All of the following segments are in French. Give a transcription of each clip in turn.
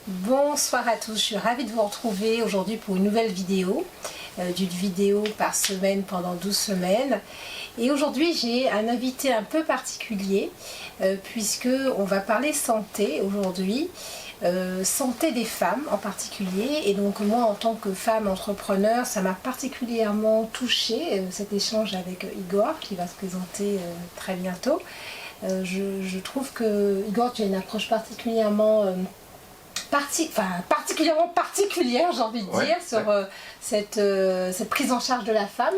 Bonsoir à tous, je suis ravie de vous retrouver aujourd'hui pour une nouvelle vidéo, d'une vidéo par semaine pendant 12 semaines. Et aujourd'hui j'ai un invité un peu particulier puisque on va parler santé aujourd'hui, santé des femmes en particulier. Et donc moi en tant que femme entrepreneur, ça m'a particulièrement touchée cet échange avec Igor qui va se présenter très bientôt. Je trouve que Igor, tu as une approche particulièrement particulièrement particulière, j'ai envie de dire, sur cette prise en charge de la femme.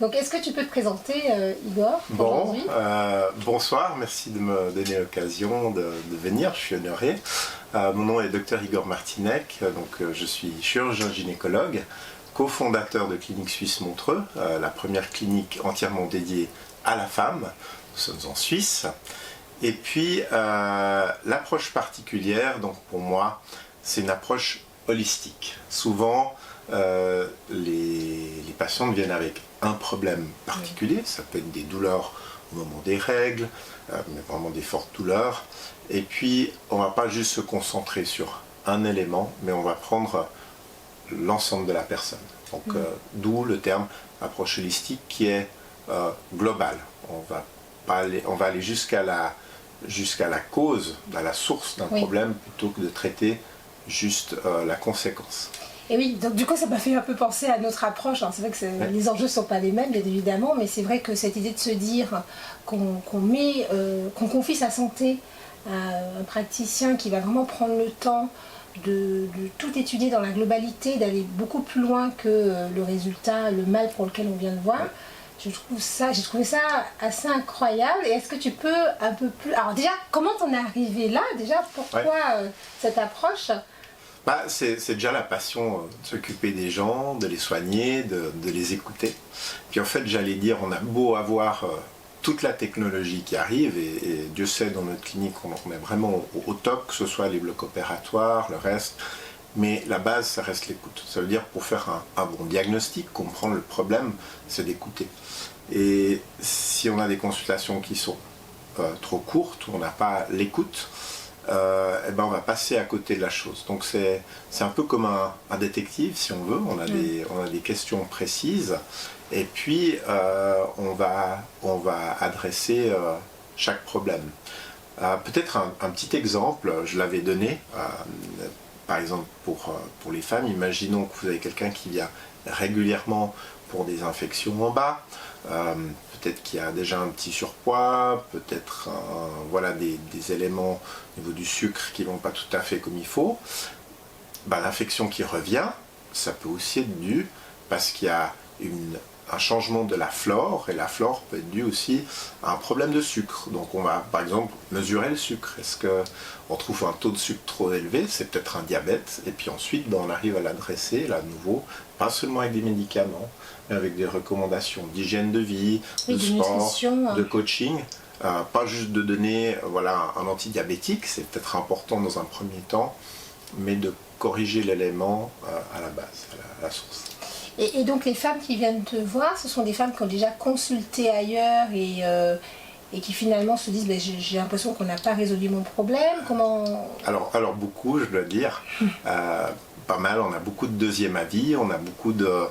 Donc, est-ce que tu peux te présenter, Igor, aujourd'hui ? Bonsoir, merci de me donner l'occasion de venir, je suis honoré. Mon nom est Dr Igor Martinec, donc je suis chirurgien gynécologue, cofondateur de Clinique Suisse Montreux, la première clinique entièrement dédiée à la femme. Nous sommes en Suisse. Et puis, l'approche particulière, donc pour moi, c'est une approche holistique. Souvent, les patientes viennent avec un problème particulier, ça peut être des douleurs au moment des règles, mais vraiment des fortes douleurs. Et puis, on ne va pas juste se concentrer sur un élément, mais on va prendre l'ensemble de la personne. Donc, d'où le terme approche holistique qui est globale. On va aller jusqu'à la cause, à la source d'un problème, plutôt que de traiter juste la conséquence. Et oui, donc du coup ça m'a fait un peu penser à notre approche. C'est vrai que les enjeux ne sont pas les mêmes, bien évidemment, mais c'est vrai que cette idée de se dire qu'on confie sa santé à un praticien qui va vraiment prendre le temps de tout étudier dans la globalité, d'aller beaucoup plus loin que le résultat, le mal pour lequel on vient de voir. J'ai trouvé ça assez incroyable. Et est-ce que tu peux un peu plus... Alors déjà, comment t'en es arrivé là? Déjà, pourquoi cette approche? C'est déjà la passion de s'occuper des gens, de les soigner, de les écouter. Puis en fait, j'allais dire, on a beau avoir toute la technologie qui arrive, et Dieu sait, dans notre clinique, on est vraiment au top, que ce soit les blocs opératoires, le reste. Mais la base, ça reste l'écoute. Ça veut dire, pour faire un bon diagnostic, comprendre le problème, c'est d'écouter. Et si on a des consultations qui sont trop courtes, où on n'a pas l'écoute, on va passer à côté de la chose. Donc c'est un peu comme un détective, si on veut. On a des questions précises, et puis on va adresser chaque problème. Peut-être un petit exemple, je l'avais donné. Par exemple, pour les femmes, imaginons que vous avez quelqu'un qui vient régulièrement pour des infections en bas, peut-être qu'il y a déjà un petit surpoids, peut-être des éléments au niveau du sucre qui ne vont pas tout à fait comme il faut. L'infection qui revient, ça peut aussi être dû parce qu'il y a un changement de la flore, et la flore peut être due aussi à un problème de sucre. Donc on va par exemple mesurer le sucre. Est-ce qu'on trouve un taux de sucre trop élevé? C'est peut-être un diabète, et puis ensuite on arrive à l'adresser là à nouveau, pas seulement avec des médicaments, mais avec des recommandations d'hygiène de vie, de sport, de coaching. Pas juste de donner un antidiabétique, c'est peut-être important dans un premier temps, mais de corriger l'élément à la base, à la source. Et donc les femmes qui viennent te voir, ce sont des femmes qui ont déjà consulté ailleurs et qui finalement se disent j'ai l'impression qu'on n'a pas résolu mon problème. Comment... Alors beaucoup, je dois dire, pas mal. On a beaucoup de deuxième avis, on a beaucoup de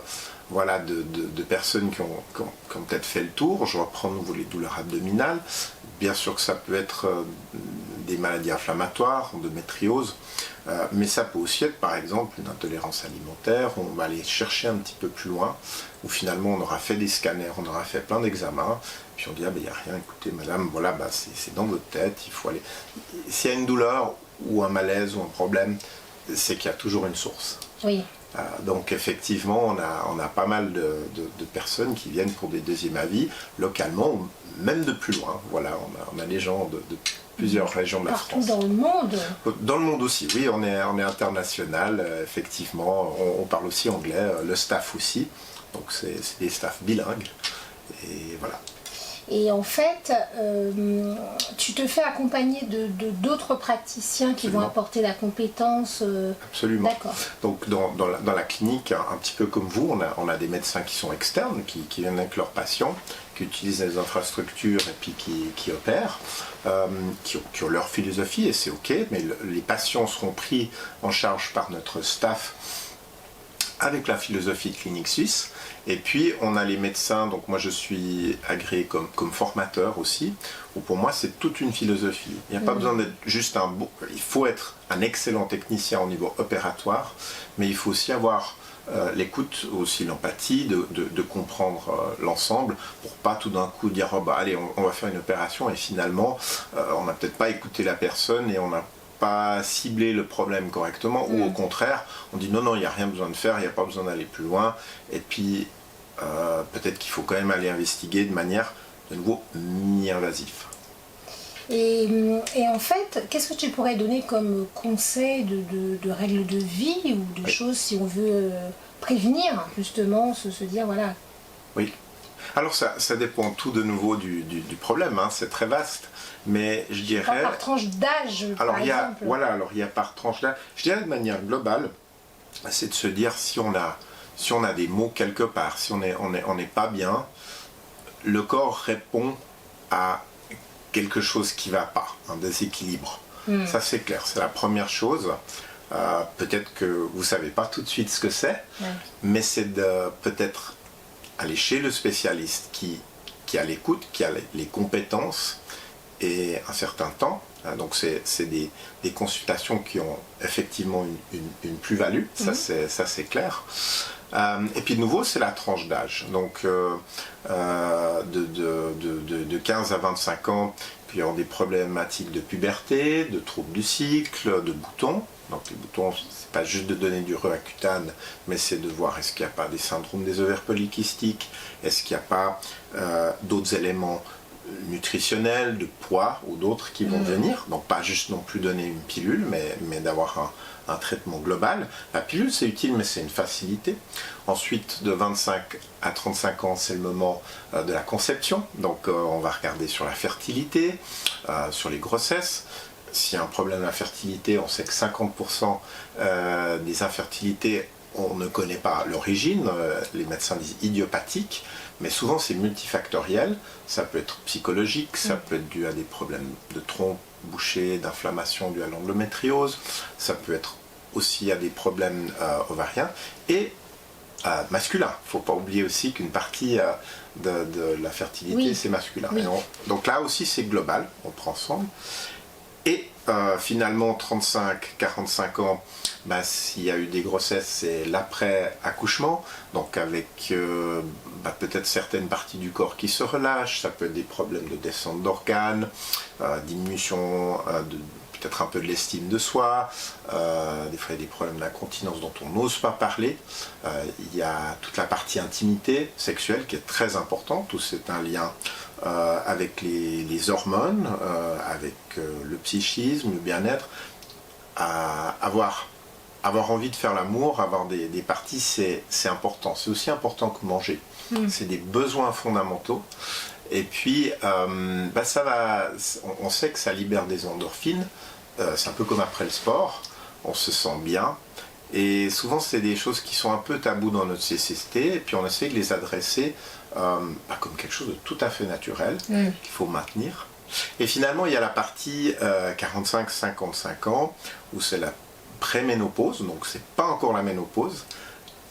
personnes qui ont peut-être fait le tour. Je reprends nouveau les douleurs abdominales. Bien sûr que ça peut être des maladies inflammatoires, endométriose, mais ça peut aussi être par exemple une intolérance alimentaire. On va aller chercher un petit peu plus loin, où finalement on aura fait des scanners, on aura fait plein d'examens, puis on dit il n'y a rien, écoutez madame, c'est dans votre tête, il faut aller... S'il y a une douleur ou un malaise ou un problème, c'est qu'il y a toujours une source. Oui. Donc effectivement, on a pas mal de personnes qui viennent pour des deuxièmes avis, localement, ou même de plus loin. On a des gens de plusieurs régions de la France. Partout dans le monde? Dans le monde aussi, oui, on est international, effectivement. On parle aussi anglais, le staff aussi. Donc c'est des staffs bilingues. Et voilà. Et en fait, tu te fais accompagner d'autres praticiens qui vont apporter la compétence. Absolument. D'accord. Donc dans la clinique, un petit peu comme vous, on a des médecins qui sont externes, qui viennent avec leurs patients, qui utilisent les infrastructures et puis qui opèrent, qui ont leur philosophie et c'est ok, mais les patients seront pris en charge par notre staff avec la philosophie clinique suisse. Et puis on a les médecins, donc moi je suis agréé comme formateur aussi, où pour moi c'est toute une philosophie. Il n'y a pas besoin d'être juste il faut être un excellent technicien au niveau opératoire, mais il faut aussi avoir l'écoute, aussi l'empathie, de comprendre l'ensemble, pour pas tout d'un coup dire oh, bah, allez on va faire une opération et finalement on n'a peut-être pas écouté la personne et on n'a pas ciblé le problème correctement, ou au contraire on dit non il n'y a rien besoin de faire, il n'y a pas besoin d'aller plus loin, et puis peut-être qu'il faut quand même aller investiguer de manière de nouveau mi-invasive. Et en fait, qu'est-ce que tu pourrais donner comme conseil de règles de vie ou de choses si on veut prévenir justement, se dire voilà. Oui. Alors ça dépend tout de nouveau du problème, hein, c'est très vaste, mais je dirais... Par tranche d'âge, par exemple. Voilà, alors il y a par tranche d'âge. Je dirais de manière globale, c'est de se dire si on a des maux quelque part, si on n'est pas bien, le corps répond à quelque chose qui ne va pas, un déséquilibre. Ça c'est clair, c'est la première chose. Peut-être que vous ne savez pas tout de suite ce que c'est, mais c'est de peut-être aller chez le spécialiste qui a l'écoute, qui a les compétences et un certain temps. Donc c'est des consultations qui ont effectivement une plus-value, ça c'est clair. Et puis de nouveau c'est la tranche d'âge, donc de 15 à 25 ans, puis on a des problématiques de puberté, de troubles du cycle, de boutons. Donc les boutons, c'est pas juste de donner du Roaccutane, mais c'est de voir est-ce qu'il n'y a pas des syndromes des ovaires polykystiques, est-ce qu'il n'y a pas d'autres éléments nutritionnels, de poids ou d'autres qui vont venir. Donc pas juste non plus donner une pilule, mais d'avoir un traitement global. La pilule c'est utile, mais c'est une facilité. Ensuite, de 25 à 35 ans, c'est le moment de la conception. Donc on va regarder sur la fertilité, sur les grossesses. S'il y a un problème d'infertilité, on sait que 50% des infertilités, on ne connaît pas l'origine, les médecins disent idiopathique, mais souvent c'est multifactoriel, ça peut être psychologique, ça peut être dû à des problèmes de trompe bouchée, d'inflammation due à l'endométriose, ça peut être aussi à des problèmes ovariens, et masculin. Il ne faut pas oublier aussi qu'une partie de la fertilité, c'est masculin. Oui. Donc là aussi c'est global, on prend ensemble. Et finalement, 35-45 ans, s'il y a eu des grossesses, c'est l'après-accouchement, donc avec peut-être certaines parties du corps qui se relâchent, ça peut être des problèmes de descente d'organes, diminution peut-être un peu de l'estime de soi, des fois il y a des problèmes d'incontinence dont on n'ose pas parler, il y a toute la partie intimité sexuelle qui est très importante, où c'est un lien avec les hormones, avec le psychisme, le bien-être, avoir envie de faire l'amour, avoir des parties, c'est important. C'est aussi important que manger. C'est des besoins fondamentaux. Et puis, on sait que ça libère des endorphines. C'est un peu comme après le sport. On se sent bien. Et souvent, c'est des choses qui sont un peu tabous dans notre société. Et puis, on essaie de les adresser comme quelque chose de tout à fait naturel, qu'il faut maintenir. Et finalement, il y a la partie 45-55 ans, où c'est la préménopause, donc c'est pas encore la ménopause.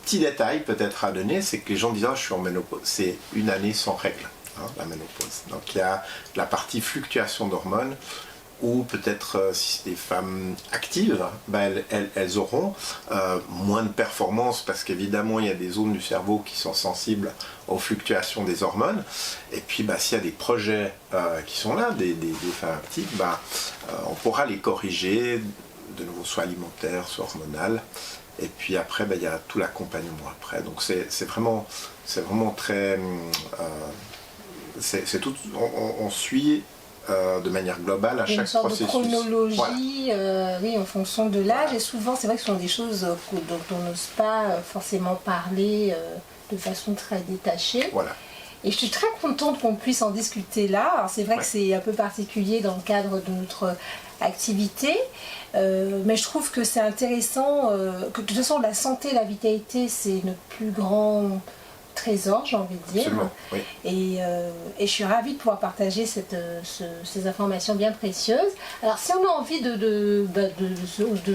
Petit détail peut-être à donner, c'est que les gens disent je suis en ménopause, c'est une année sans règles, la ménopause. Donc il y a la partie fluctuation d'hormones, ou peut-être si c'est des femmes actives, elles auront moins de performance, parce qu'évidemment il y a des zones du cerveau qui sont sensibles aux fluctuations des hormones, et puis s'il y a des projets qui sont là, des femmes actives, on pourra les corriger, de nouveau soit alimentaire, soit hormonal, et puis après il y a tout l'accompagnement après, donc c'est vraiment très... c'est tout, on suit de manière globale à chaque processus. Une sorte de chronologie, oui, en fonction de l'âge, et souvent c'est vrai que ce sont des choses dont on n'ose pas forcément parler de façon très détachée. Voilà. Et je suis très contente qu'on puisse en discuter là. Alors c'est vrai que c'est un peu particulier dans le cadre de notre activité, mais je trouve que c'est intéressant, que de toute façon la santé et la vitalité c'est notre plus grand trésor, j'ai envie de dire. Absolument, oui. Et je suis ravie de pouvoir partager ces informations bien précieuses. Alors si on a envie de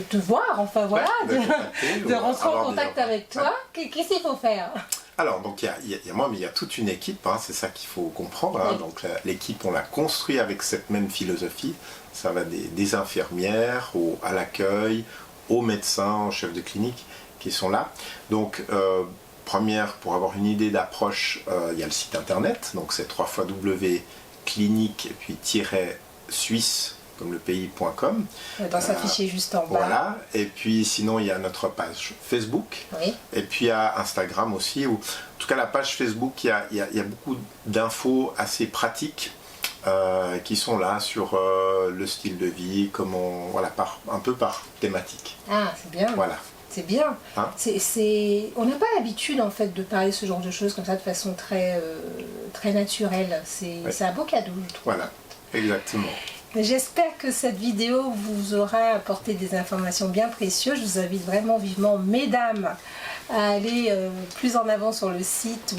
te voir, enfin voilà, de rentrer en contact avec toi, qu'est-ce qu'il faut faire? Alors, donc il y a moi, mais il y a toute une équipe, hein, c'est ça qu'il faut comprendre. Hein. Oui. Donc l'équipe, on l'a construit avec cette même philosophie. Ça va des infirmières à l'accueil, aux médecins, aux chefs de clinique qui sont là. Donc, première, pour avoir une idée d'approche, il y a le site internet, donc c'est www.clinique et puis -suisse comme le pays.com. Dans s'afficher juste en bas. Voilà, et puis sinon il y a notre page Facebook, oui. Et puis il y a Instagram aussi, où, en tout cas la page Facebook, il y a beaucoup d'infos assez pratiques qui sont là sur le style de vie, comment, voilà, un peu par thématique. Ah, c'est bien. Voilà. C'est bien. Hein? On n'a pas l'habitude en fait de parler ce genre de choses comme ça de façon très naturelle. C'est un beau cadeau, je trouve. Voilà, exactement. J'espère que cette vidéo vous aura apporté des informations bien précieuses. Je vous invite vraiment vivement, mesdames, à aller plus en avant sur le site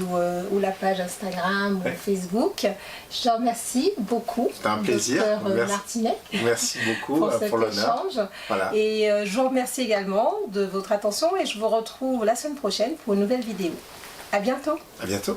ou la page Instagram ou Facebook. Je te remercie beaucoup. C'était un plaisir. Dr Martinet. Merci beaucoup pour l'honneur. échange. Voilà. Et je vous remercie également de votre attention et je vous retrouve la semaine prochaine pour une nouvelle vidéo. À bientôt. À bientôt.